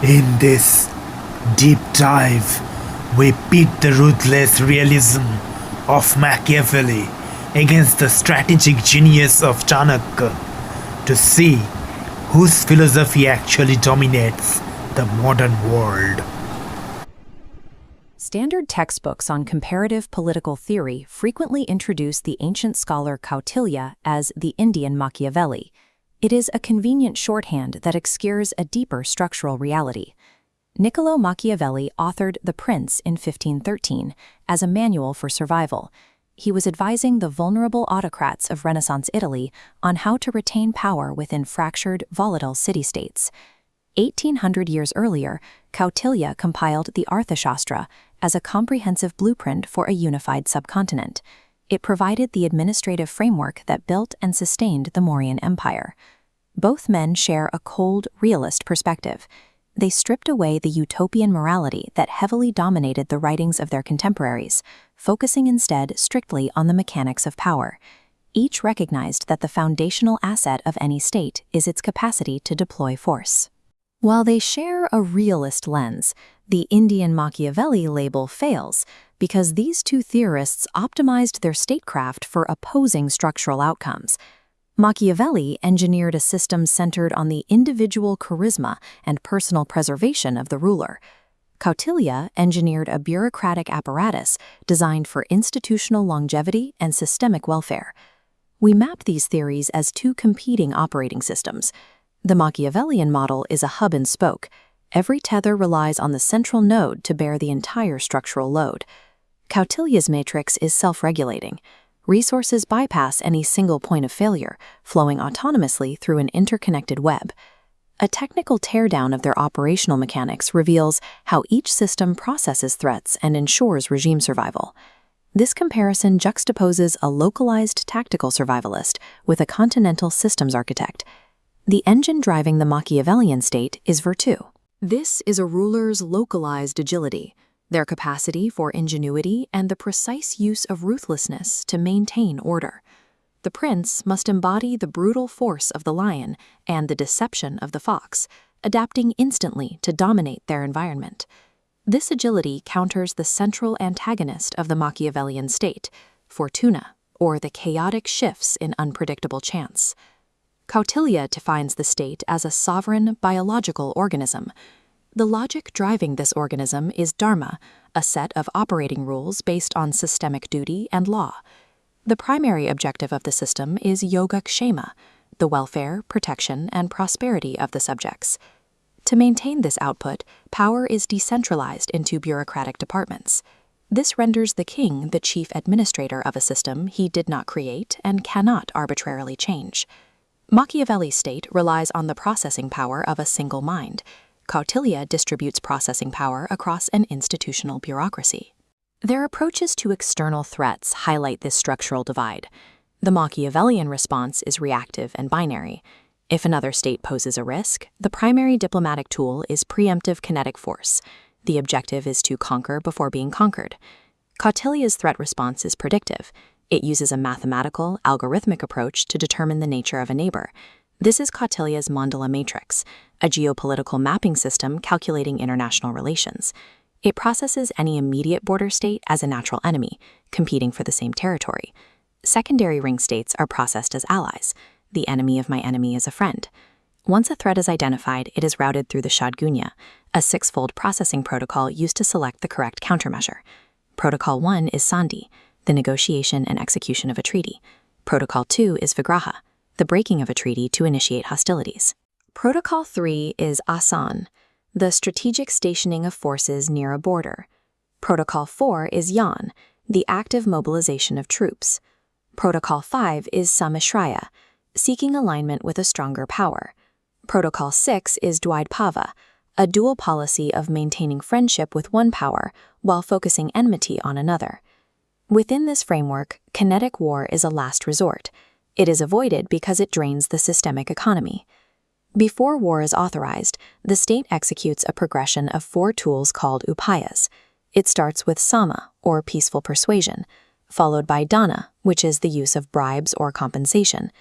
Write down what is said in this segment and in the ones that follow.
In this deep dive, we pit the ruthless realism of Machiavelli against the strategic genius of Chanakya to see whose philosophy actually dominates the modern world. Standard textbooks on comparative political theory frequently introduce the ancient scholar Kautilya as the Indian Machiavelli. It is a convenient shorthand that obscures a deeper structural reality. Niccolò Machiavelli authored The Prince in 1513 as a manual for survival. He was advising the vulnerable autocrats of Renaissance Italy on how to retain power within fractured, volatile city-states. 1800 years earlier, Kautilya compiled the Arthashastra as a comprehensive blueprint for a unified subcontinent. It provided the administrative framework that built and sustained the Mauryan Empire. Both men share a cold, realist perspective. They stripped away the utopian morality that heavily dominated the writings of their contemporaries, focusing instead strictly on the mechanics of power. Each recognized that the foundational asset of any state is its capacity to deploy force. While they share a realist lens, the Indian Machiavelli label fails because these two theorists optimized their statecraft for opposing structural outcomes. Machiavelli engineered a system centered on the individual charisma and personal preservation of the ruler. Kautilya engineered a bureaucratic apparatus designed for institutional longevity and systemic welfare. We map these theories as two competing operating systems. The Machiavellian model is a hub and spoke. Every tether relies on the central node to bear the entire structural load. Kautilya's matrix is self-regulating. Resources bypass any single point of failure, flowing autonomously through an interconnected web. A technical teardown of their operational mechanics reveals how each system processes threats and ensures regime survival. This comparison juxtaposes a localized tactical survivalist with a continental systems architect. The engine driving the Machiavellian state is virtue. This is a ruler's localized agility, their capacity for ingenuity and the precise use of ruthlessness to maintain order. The prince must embody the brutal force of the lion and the deception of the fox, adapting instantly to dominate their environment. This agility counters the central antagonist of the Machiavellian state, fortuna, or the chaotic shifts in unpredictable chance. Kautilya defines the state as a sovereign biological organism. The logic driving this organism is dharma, a set of operating rules based on systemic duty and law. The primary objective of the system is yogakshema, the welfare, protection, and prosperity of the subjects. To maintain this output, power is decentralized into bureaucratic departments. This renders the king the chief administrator of a system he did not create and cannot arbitrarily change. Machiavelli's state relies on the processing power of a single mind. Kautilya distributes processing power across an institutional bureaucracy. Their approaches to external threats highlight this structural divide. The Machiavellian response is reactive and binary. If another state poses a risk, the primary diplomatic tool is preemptive kinetic force. The objective is to conquer before being conquered. Kautilya's threat response is predictive. It uses a mathematical, algorithmic approach to determine the nature of a neighbor. This is Kautilya's mandala matrix, a geopolitical mapping system calculating international relations. It processes any immediate border state as a natural enemy, competing for the same territory. Secondary ring states are processed as allies. The enemy of my enemy is a friend. Once a threat is identified, it is routed through the Shadgunya, a six-fold processing protocol used to select the correct countermeasure. Protocol 1 is Sandhi, the negotiation and execution of a treaty. Protocol 2 is Vigraha, the breaking of a treaty to initiate hostilities. Protocol 3 is Asan, the strategic stationing of forces near a border. Protocol 4 is Yan, the active mobilization of troops. Protocol 5 is Samishraya, seeking alignment with a stronger power. Protocol 6 is Dvaidbhava, a dual policy of maintaining friendship with one power while focusing enmity on another. Within this framework, kinetic war is a last resort. It is avoided because it drains the systemic economy. Before war is authorized, the state executes a progression of 4 tools called upayas. It starts with sama, or peaceful persuasion, followed by dana, which is the use of bribes or compensation.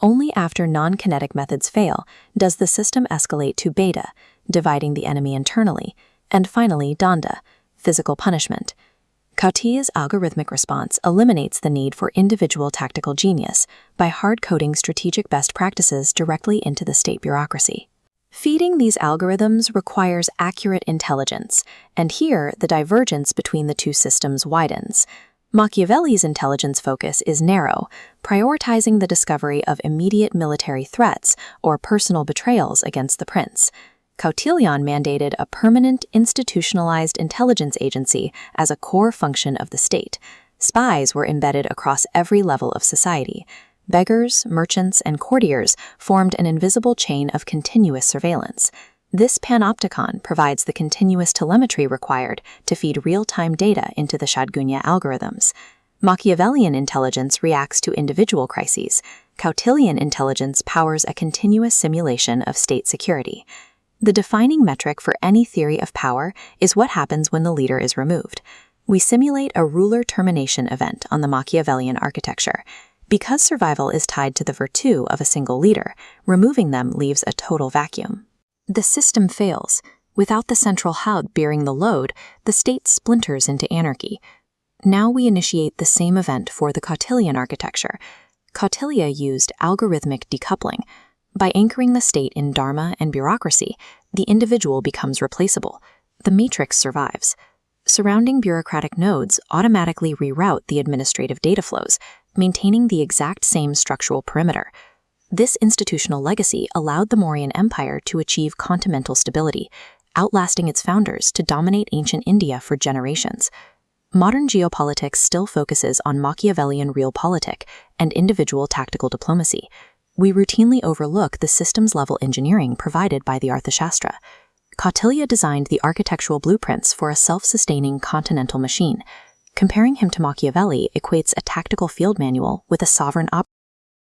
Only after non-kinetic methods fail does the system escalate to beta, dividing the enemy internally, and finally danda, physical punishment. Kautilya's algorithmic response eliminates the need for individual tactical genius by hard-coding strategic best practices directly into the state bureaucracy. Feeding these algorithms requires accurate intelligence, and here the divergence between the two systems widens. Machiavelli's intelligence focus is narrow, prioritizing the discovery of immediate military threats or personal betrayals against the prince. Kautilya mandated a permanent, institutionalized intelligence agency as a core function of the state. Spies were embedded across every level of society. Beggars, merchants, and courtiers formed an invisible chain of continuous surveillance. This panopticon provides the continuous telemetry required to feed real-time data into the Shadgunya algorithms. Machiavellian intelligence reacts to individual crises. Kautilyan intelligence powers a continuous simulation of state security. The defining metric for any theory of power is what happens when the leader is removed. We simulate a ruler termination event on the Machiavellian architecture. Because survival is tied to the virtue of a single leader, removing them leaves a total vacuum. The system fails. Without the central hub bearing the load, the state splinters into anarchy. Now we initiate the same event for the Kautilyan architecture. Kautilya used algorithmic decoupling. By anchoring the state in dharma and bureaucracy, the individual becomes replaceable. The matrix survives. Surrounding bureaucratic nodes automatically reroute the administrative data flows, maintaining the exact same structural perimeter. This institutional legacy allowed the Mauryan Empire to achieve continental stability, outlasting its founders to dominate ancient India for generations. Modern geopolitics still focuses on Machiavellian realpolitik and individual tactical diplomacy. We routinely overlook the systems-level engineering provided by the Arthashastra. Kautilya designed the architectural blueprints for a self-sustaining continental machine. Comparing him to Machiavelli equates a tactical field manual with a sovereign